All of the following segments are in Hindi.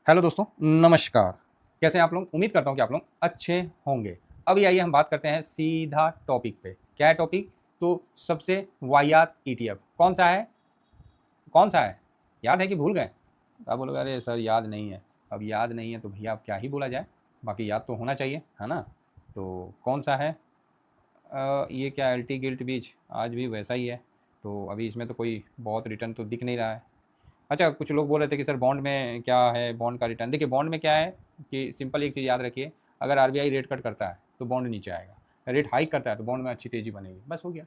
हेलो दोस्तों, नमस्कार। कैसे हैं आप लोग? उम्मीद करता हूँ कि आप लोग अच्छे होंगे। अभी आइए हम बात करते हैं सीधा टॉपिक पे। क्या है टॉपिक? तो सबसे वाहियात ईटीएफ कौन सा है? कौन सा है? याद है कि भूल गए? आप बोलोगे अरे सर याद नहीं है। अब याद नहीं है तो भैया अब क्या ही बोला जाए, बाकी याद तो होना चाहिए, है ना? तो कौन सा है? ये क्या एल्टी गिल्ट बीच आज भी वैसा ही है। तो अभी इसमें तो कोई बहुत रिटर्न तो दिख नहीं रहा है। अच्छा, कुछ लोग बोल रहे थे कि सर बॉन्ड में क्या है, बॉन्ड का रिटर्न? देखिए बॉन्ड में क्या है कि सिंपल एक चीज़ याद रखिए, अगर आरबीआई रेट कट करता है तो बॉन्ड नीचे आएगा, रेट हाइक करता है तो बॉन्ड में अच्छी तेज़ी बनेगी, बस हो गया।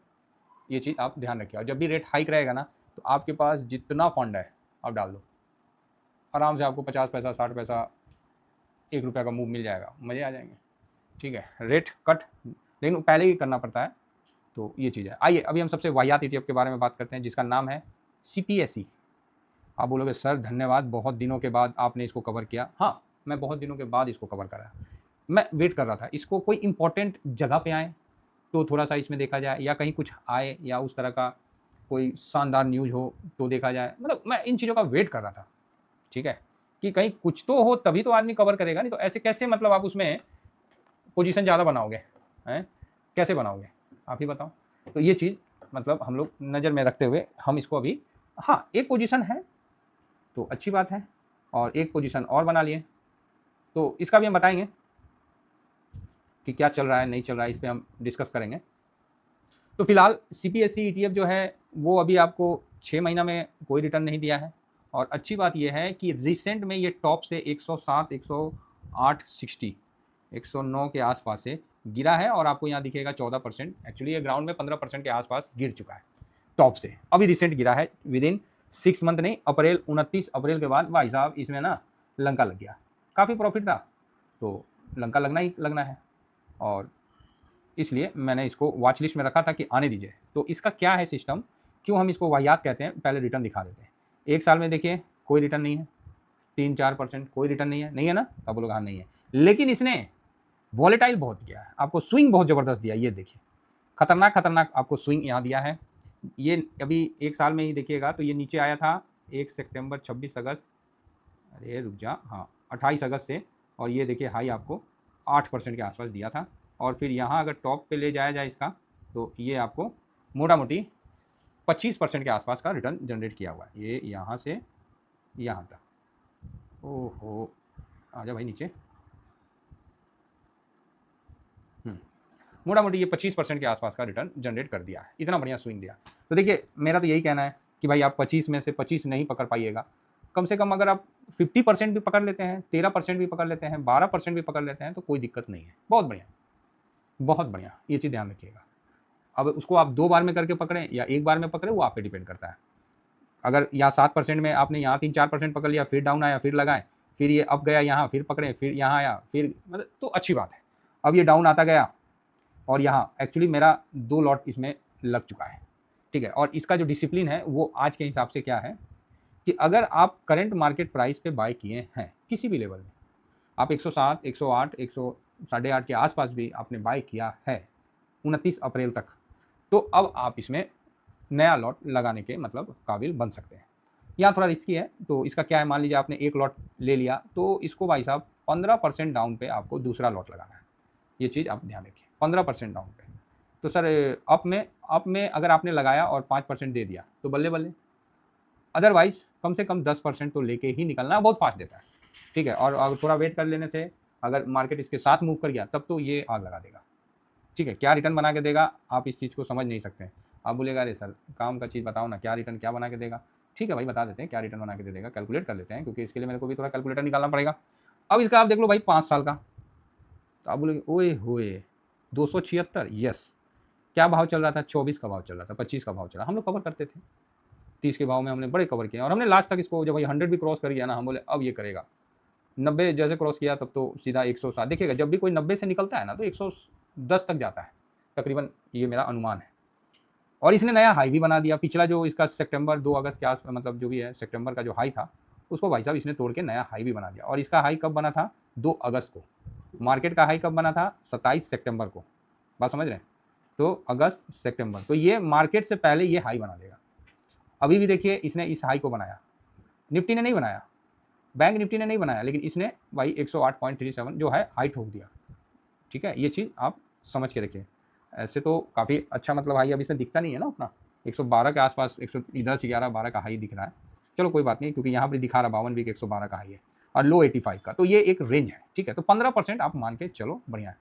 ये चीज़ आप ध्यान रखिए, और जब भी रेट हाइक रहेगा ना तो आपके पास जितना फंड है आप डाल दो, आराम से आपको 50 पैसा 60 पैसा 1 रुपये का मूव मिल जाएगा, मज़े आ जाएंगे। ठीक है, रेट कट लेकिन पहले ही करना पड़ता है। तो ये चीज़ है। आइए अभी हम सबसे वाहियात ईटीएफ के बारे में बात करते हैं जिसका नाम है सीपीएसई। आप बोलोगे सर धन्यवाद, बहुत दिनों के बाद आपने इसको कवर किया। हाँ, मैं बहुत दिनों के बाद इसको कवर करा। मैं वेट कर रहा था इसको कोई इंपॉर्टेंट जगह पे आए तो थोड़ा सा इसमें देखा जाए, या कहीं कुछ आए या उस तरह का कोई शानदार न्यूज़ हो तो देखा जाए। मतलब मैं इन चीज़ों का वेट कर रहा था, ठीक है, कि कहीं कुछ तो हो तभी तो आदमी कवर करेगा, नहीं तो ऐसे कैसे मतलब आप उसमें पोजीशन ज़्यादा बनाओगे, हैं? कैसे बनाओगे? आप ही बताओ। तो ये चीज़ मतलब हम लोग नज़र में रखते हुए हम इसको अभी, हाँ, एक पोजीशन है तो अच्छी बात है, और एक पोजीशन और बना लिए तो इसका भी हम बताएंगे कि क्या चल रहा है नहीं चल रहा है, इस पर हम डिस्कस करेंगे। तो फिलहाल सीपीएसई ईटीएफ जो है वो अभी आपको 6 महीना में कोई रिटर्न नहीं दिया है, और अच्छी बात यह है कि रिसेंट में ये टॉप से 107 108 60 109 के आसपास से गिरा है, और आपको यहाँ दिखेगा 14%। एक्चुअली ये ग्राउंड में 15% के आसपास गिर चुका है टॉप से, अभी रिसेंट गिरा है विद इन 6 मंथ नहीं, अप्रैल 29 अप्रैल के बाद भाई साहब इसमें ना लंका लग गया। काफ़ी प्रॉफिट था तो लंका लगना ही लगना है, और इसलिए मैंने इसको वॉच लिस्ट में रखा था कि आने दीजिए। तो इसका क्या है सिस्टम, क्यों हम इसको वाहियात कहते हैं, पहले रिटर्न दिखा देते हैं। 1 साल में देखिए कोई रिटर्न नहीं है, 3-4% कोई रिटर्न नहीं है, नहीं है ना? तब बोलोगे हाँ नहीं है, लेकिन इसने वॉलेटाइल बहुत किया है, आपको स्विंग बहुत ज़बरदस्त दिया। ये देखिए खतरनाक खतरनाक आपको स्विंग यहाँ दिया है। ये अभी 1 साल में ही देखिएगा तो ये नीचे आया था 1 सितंबर 26 अगस्त, अरे रुक जा, हाँ 28 अगस्त से, और ये देखिए हाई आपको 8% के आसपास दिया था। और फिर यहाँ अगर टॉप पे ले जाया जाए इसका तो ये आपको मोटा मोटी 25% के आसपास का रिटर्न जनरेट किया हुआ है, ये यहाँ से यहाँ तक। ओहो, आजा भाई नीचे। मोटा मोटी ये 25% के आसपास का रिटर्न जनरेट कर दिया है, इतना बढ़िया स्विंग दिया। तो देखिए मेरा तो यही कहना है कि भाई आप 25 में से 25 नहीं पकड़ पाइएगा, कम से कम अगर आप 50% भी पकड़ लेते हैं, 13% भी पकड़ लेते हैं, 12% भी पकड़ लेते हैं तो कोई दिक्कत नहीं है। बहुत बढ़िया, बहुत बढ़िया, ये चीज़ ध्यान रखिएगा। अब उसको आप 2 बार में करके पकड़ें या 1 बार में पकड़ें वो आप पे डिपेंड करता है। अगर यहाँ 7% में आपने यहाँ 3-4% पकड़ लिया, फिर डाउन आया, फिर लगाएं, फिर ये अप गया यहाँ, फिर पकड़ें, फिर यहाँ आया, फिर मतलब तो अच्छी बात है। अब ये डाउन आता गया, और यहाँ एक्चुअली मेरा 2 लॉट इसमें लग चुका है, ठीक है। और इसका जो डिसिप्लिन है वो आज के हिसाब से क्या है कि अगर आप करंट मार्केट प्राइस पे बाय किए हैं किसी भी लेवल में, आप 107 108 108 के आसपास भी आपने बाय किया है 29 अप्रैल तक, तो अब आप इसमें नया लॉट लगाने के मतलब काबिल बन सकते हैं। यहाँ थोड़ा रिस्की है, तो इसका क्या है, मान लीजिए आपने 1 लॉट ले लिया तो इसको भाई साहब 15% डाउन पे आपको दूसरा लॉट लगाना है। ये चीज़ आप ध्यान रखिए, 15% डाउन पे। तो सर अप में अगर आपने लगाया और 5% दे दिया तो बल्ले बल्ले, अदरवाइज कम से कम 10% तो लेके ही निकलना, बहुत फास्ट देता है, ठीक है। और अगर थोड़ा वेट कर लेने से अगर मार्केट इसके साथ मूव कर गया तब तो ये आग लगा देगा, ठीक है। क्या रिटर्न बना के देगा आप इस चीज़ को समझ नहीं सकते हैं। आप बोलेगा अरे सर काम का चीज़ बताओ ना, क्या रिटर्न क्या बना के देगा? ठीक है भाई बता देते हैं क्या रिटर्न बना के दे देगा, कैलकुलेट कर लेते हैं, क्योंकि इसके लिए मेरे को भी थोड़ा कैलकुलेटर निकालना पड़ेगा। अब इसका आप देख लो भाई 5 साल का, तो आप बोलेंगे ओए होए 276, यस। क्या भाव चल रहा था? 24 का भाव चल रहा था, 25 का भाव चला, हम लोग कवर करते थे 30 के भाव में, हमने बड़े कवर किए, और हमने लास्ट तक इसको जब भाई 100 भी क्रॉस कर गया ना, हम बोले अब ये करेगा। 90 जैसे क्रॉस किया तब तो सीधा 107, देखिएगा जब भी कोई 90 से निकलता है ना तो 110 तक जाता है तकरीबन, ये मेरा अनुमान है। और इसने नया हाई भी बना दिया, पिछला जो इसका सितंबर 2 अगस्त के आस मतलब जो भी है सितंबर का जो हाई था उसको भाई साहब इसने तोड़ के नया हाई भी बना दिया। और इसका हाई कब बना था? 2 अगस्त को। मार्केट का हाई कब बना था? 27 सितंबर को। बात समझ रहे हैं? तो अगस्त सितंबर, तो ये मार्केट से पहले ये हाई बना देगा। अभी भी देखिए इसने इस हाई को बनाया, निफ्टी ने नहीं बनाया, बैंक निफ्टी ने नहीं बनाया, लेकिन इसने भाई 108.37 जो है हाई ठोक दिया। ठीक है, ये चीज़ आप समझ के रखिए। ऐसे तो काफ़ी अच्छा मतलब हाई अब इसमें दिखता नहीं है ना उतना, 112 के आसपास 110 11 12 का हाई दिख रहा है। चलो कोई बात नहीं, क्योंकि यहाँ पर दिखा रहा 52 वीक 112 का हाई है और लो 85 का, तो ये एक रेंज है। ठीक है, तो 15% आप मान के चलो, बढ़िया है।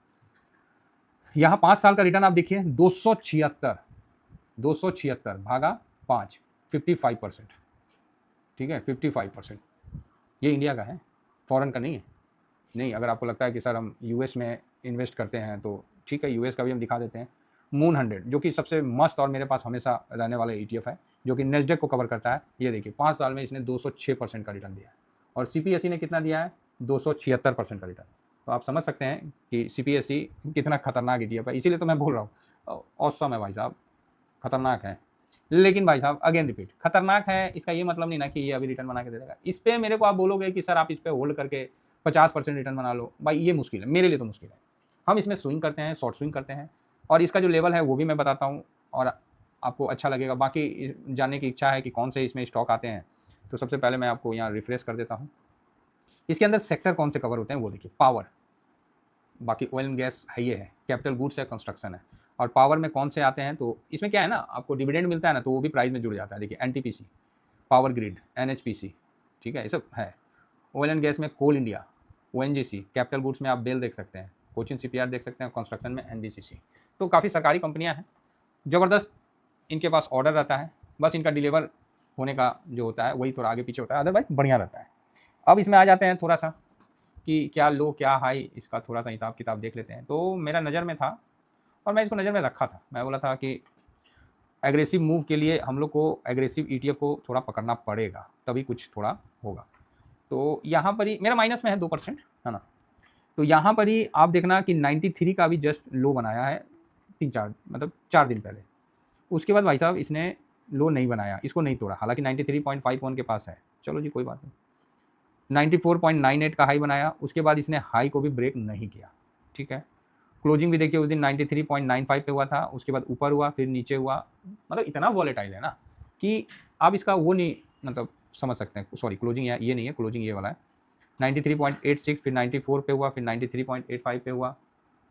यहाँ 5 साल का रिटर्न आप देखिए 276 भागा 5, 55%। ठीक है, 55%। ये इंडिया का है, फॉरेन का नहीं है। नहीं, अगर आपको लगता है कि सर हम यूएस में इन्वेस्ट करते हैं तो ठीक है, यूएस का भी हम दिखा देते हैं। मून 100 जो कि सबसे मस्त और मेरे पास हमेशा रहने वाला ETF है, जो कि नेस्डेक को कवर करता है। ये देखिए 5 साल में इसने 206% का रिटर्न दिया है, और CPSE ने कितना दिया है? 276% का रिटर्न। तो आप समझ सकते हैं कि CPSE कितना खतरनाक ETF है। इसीलिए तो मैं बोल रहा हूँ औसम है भाई साहब, खतरनाक है। लेकिन भाई साहब अगेन रिपीट, खतरनाक है इसका ये मतलब नहीं ना कि ये अभी रिटर्न बना के दे देगा। इस पर मेरे को आप बोलोगे कि सर आप इस पर होल्ड करके 50% रिटर्न बना लो, भाई ये मुश्किल है, मेरे लिए तो मुश्किल है। हम इसमें स्विंग करते हैं, शॉर्ट स्विंग करते हैं, और इसका जो लेवल है वो भी मैं बताता हूँ, और आपको अच्छा लगेगा। बाकी जानने की इच्छा है कि कौन से इसमें स्टॉक आते हैं, तो सबसे पहले मैं आपको यहाँ रिफ्रेश कर देता हूँ। इसके अंदर सेक्टर कौन से कवर होते हैं वो देखिए, पावर, बाकी ऑयल एंड गैस है, ये है, कैपिटल गुड्स है, कंस्ट्रक्शन है। और पावर में कौन से आते हैं, तो इसमें क्या है ना, आपको डिविडेंड मिलता है ना, तो वो भी प्राइस में जुड़ जाता है। देखिए NTPC, पावर ग्रिड, NHPC, ठीक है, ये सब है। ऑयल एंड गैस में कोल इंडिया, ONGC, कैपिटल गुड्स में आप बेल देख सकते हैं, कोचिन CPR देख सकते हैं, कंस्ट्रक्शन में NBCC। तो काफ़ी सरकारी कंपनियां हैं, ज़बरदस्त इनके पास ऑर्डर रहता है, बस इनका डिलीवर होने का जो होता है वही थोड़ा आगे पीछे होता है, अदरवाइज बढ़िया रहता है। अब इसमें आ जाते हैं थोड़ा सा कि क्या लो क्या हाई, इसका थोड़ा सा हिसाब किताब देख लेते हैं। तो मेरा नज़र में था और मैं इसको नज़र में रखा था, मैं बोला था कि एग्रेसिव मूव के लिए हम लोग को एग्रेसिव ETF को थोड़ा पकड़ना पड़ेगा, तभी कुछ थोड़ा होगा। तो यहाँ पर ही मेरा माइनस में है 2%, है ना। तो यहाँ पर ही आप देखना कि 93 का भी जस्ट लो बनाया है 4 दिन पहले। उसके बाद भाई साहब इसने लो नहीं बनाया, इसको नहीं तोड़ा, हालांकि 93.51 के पास है, चलो जी कोई बात नहीं। 94.98 का हाई बनाया, उसके बाद इसने हाई को भी ब्रेक नहीं किया। ठीक है, क्लोजिंग भी देखिए उस दिन 93.95 पे हुआ था, उसके बाद ऊपर हुआ, फिर नीचे हुआ। मतलब इतना वॉलेटाइल है ना कि आप इसका वो नहीं मतलब समझ सकते हैं। सॉरी, क्लोजिंग ये नहीं है, क्लोजिंग ये वाला है। 93.86, फिर 94 पे हुआ, फिर 93.85 पे हुआ,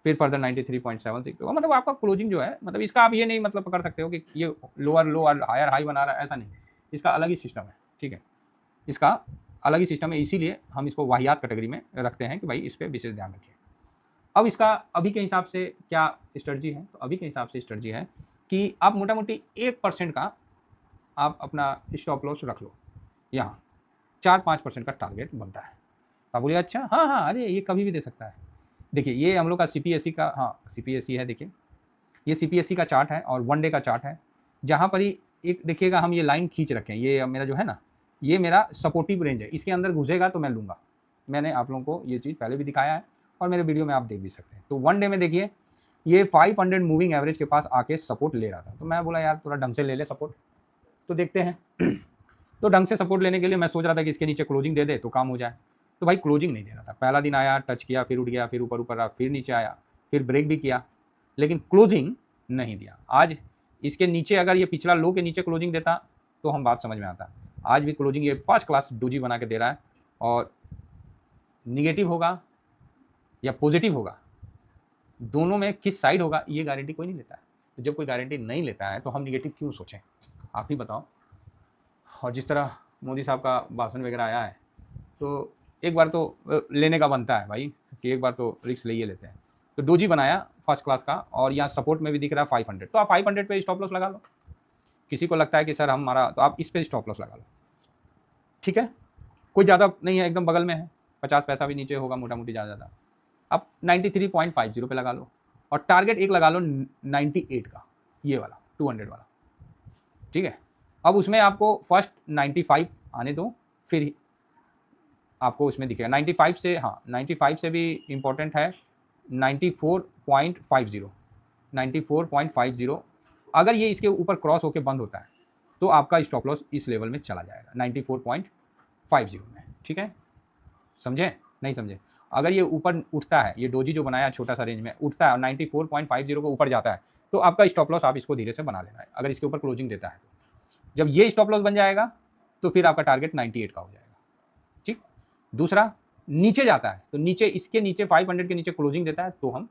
फिर फर्दर 93.76 पे हुआ। मतलब आपका क्लोजिंग जो है, मतलब इसका आप ये नहीं मतलब पकड़ सकते हो कि ये लोअर लो और हायर हाई बना रहा है, ऐसा नहीं। इसका अलग ही सिस्टम है। ठीक है, इसका अलग ही सिस्टम है, इसीलिए हम इसको वाहियात कैटेगरी में रखते हैं कि भाई इस पर विशेष ध्यान रखिए। अब इसका अभी के हिसाब से क्या स्ट्रेटजी है, तो अभी के हिसाब से स्ट्रेटजी है कि आप मोटा मोटी 1% का आप अपना स्टॉप लॉस रख लो। यहाँ 4-5% का टारगेट बनता है। आप बोलिए अच्छा, हाँ हाँ, अरे ये कभी भी दे सकता है। देखिए ये हम लोग का CPSE का, हाँ CPSE है, देखिए ये CPSE का चार्ट है और 1 डे का चार्ट है। जहाँ पर ही एक देखिएगा हम ये लाइन खींच रखे हैं, ये मेरा जो है ना, ये मेरा सपोर्टिव रेंज है, इसके अंदर घुसेगा तो मैं लूँगा। मैंने आप लोगों को ये चीज़ पहले भी दिखाया है और मेरे वीडियो में आप देख भी सकते हैं। तो 1 डे में देखिए ये 500 मूविंग एवरेज के पास आके सपोर्ट ले रहा था, तो मैं बोला यार थोड़ा ढंग से ले ले सपोर्ट, तो देखते हैं। तो ढंग से सपोर्ट लेने के लिए मैं सोच रहा था कि इसके नीचे क्लोजिंग दे दे तो काम हो जाए। तो भाई क्लोजिंग नहीं दे रहा था, पहला दिन आया, टच किया, फिर उठ गया, फिर ऊपर ऊपर रहा, फिर नीचे आया, फिर ब्रेक भी किया, लेकिन क्लोजिंग नहीं दिया। आज इसके नीचे अगर ये पिछला लो के नीचे क्लोजिंग देता तो हम बात समझ में आता। आज भी क्लोजिंग ये फर्स्ट क्लास डोजी बना के दे रहा है, और निगेटिव होगा या पॉजिटिव होगा, दोनों में किस साइड होगा ये गारंटी कोई नहीं लेता है। तो जब कोई गारंटी नहीं लेता है तो हम निगेटिव क्यों सोचें, आप ही बताओ। और जिस तरह मोदी साहब का भाषण वगैरह आया है, तो एक बार तो लेने का बनता है भाई, कि एक बार तो रिस्क ले ही लेते हैं। तो डोजी बनाया फर्स्ट क्लास का, और यहाँ सपोर्ट में भी दिख रहा है 500, तो आप 500 पे स्टॉप लॉस लगा लो। किसी को लगता है कि सर हमारा, तो आप इस पे स्टॉप लॉस लगा लो। ठीक है, कोई ज़्यादा नहीं है, एकदम बगल में है, 50 पैसा भी नीचे होगा मोटा मोटी, ज़्यादा। आप 93.50 पे लगा लो, और टारगेट एक लगा लो 98 का, ये वाला 200 वाला। ठीक है, अब उसमें आपको फर्स्ट 95 आने दो, फिर आपको उसमें दिखेगा 95 से, हाँ 95 से भी इम्पोर्टेंट है 94.50, 94.50। अगर ये इसके ऊपर क्रॉस होकर बंद होता है तो आपका स्टॉप लॉस इस लेवल में चला जाएगा 94.50 में। ठीक है, समझे नहीं समझे? अगर ये ऊपर उठता है, ये डोजी जो बनाया छोटा सा रेंज में उठता है और 94.50 को ऊपर जाता है, तो आपका स्टॉप लॉस आप इसको धीरे से बना लेना है। अगर इसके ऊपर क्लोजिंग देता है तो जब ये स्टॉप लॉस बन जाएगा तो फिर आपका टारगेट 98 का हो जाएगा। ठीक, दूसरा नीचे जाता है तो नीचे इसके नीचे 500 के नीचे क्लोजिंग देता है तो हम,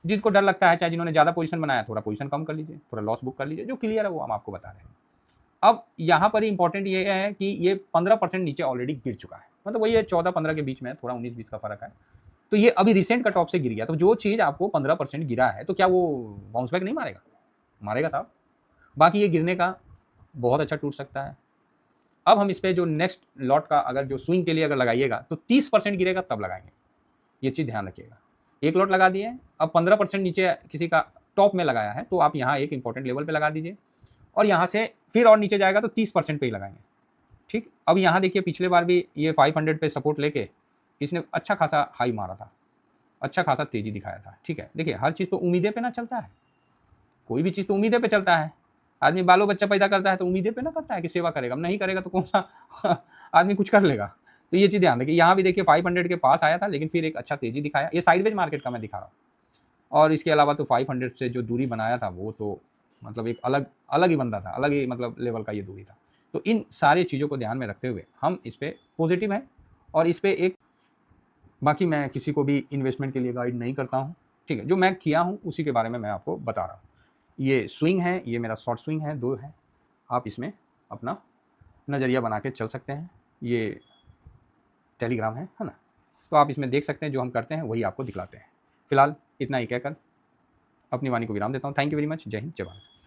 जिनको डर लगता है, चाहे जिन्होंने ज़्यादा पोजीशन बनाया, थोड़ा पोजीशन कम कर लीजिए, थोड़ा लॉस बुक कर लीजिए, जो क्लियर है वो हम आपको बता रहे हैं। अब यहाँ पर इंपॉर्टेंट ये है कि ये 15% नीचे ऑलरेडी गिर चुका है, मतलब वही है 14-15 के बीच में, थोड़ा 19-20 का फर्क है। तो ये अभी रिसेंट का टॉप से गिर गया, तो जो चीज़ आपको 15% गिरा है तो क्या वो बाउंस बैक नहीं मारेगा? मारेगा साहब। बाकी ये गिरने का बहुत अच्छा टूट सकता है। अब हम इस पर जो नेक्स्ट लॉट का अगर जो स्विंग के लिए अगर लगाइएगा तो 30% गिरेगा तब लगाएंगे, ये चीज़ ध्यान रखिएगा। एक लॉट लगा दिए, अब 15% नीचे किसी का टॉप में लगाया है तो आप यहाँ एक इंपॉर्टेंट लेवल पे लगा दीजिए, और यहाँ से फिर और नीचे जाएगा तो 30% पे ही लगाएंगे। ठीक, अब यहाँ देखिए पिछले बार भी ये 500 पे सपोर्ट लेके इसने अच्छा खासा हाई मारा था, अच्छा खासा तेजी दिखाया था। ठीक है, देखिए हर चीज़ तो उम्मीदें पे ना चलता है, कोई भी चीज़ तो उम्मीदें पे चलता है। आदमी बालो बच्चा पैदा करता है तो उम्मीदें पे ना करता है कि सेवा करेगा, नहीं करेगा तो कौन सा आदमी कुछ कर लेगा। तो ये चीज़ ध्यान रखिए। यहाँ भी देखिए 500 के पास आया था लेकिन फिर एक अच्छा तेजी दिखाया, ये साइडवेज मार्केट का मैं दिखा रहा हूँ। और इसके अलावा तो 500 से जो दूरी बनाया था वो तो मतलब एक अलग अलग ही बंदा था, अलग ही मतलब लेवल का ये दूरी था। तो इन सारी चीज़ों को ध्यान में रखते हुए हम इस पर पॉजिटिव हैं, और इस पर एक, बाकी मैं किसी को भी इन्वेस्टमेंट के लिए गाइड नहीं करता हूँ। ठीक है, जो मैं किया हूँ उसी के बारे में मैं आपको बता रहा हूँ। ये स्विंग है, ये मेरा शॉर्ट स्विंग है, 2 है, आप इसमें अपना नज़रिया बना के चल सकते हैं। ये टेलीग्राम है ना, तो आप इसमें देख सकते हैं, जो हम करते हैं वही आपको दिखलाते हैं। फिलहाल इतना ही कहकर अपनी वाणी को विराम देता हूँ। Thank you very much. जय हिंद, जय भारत।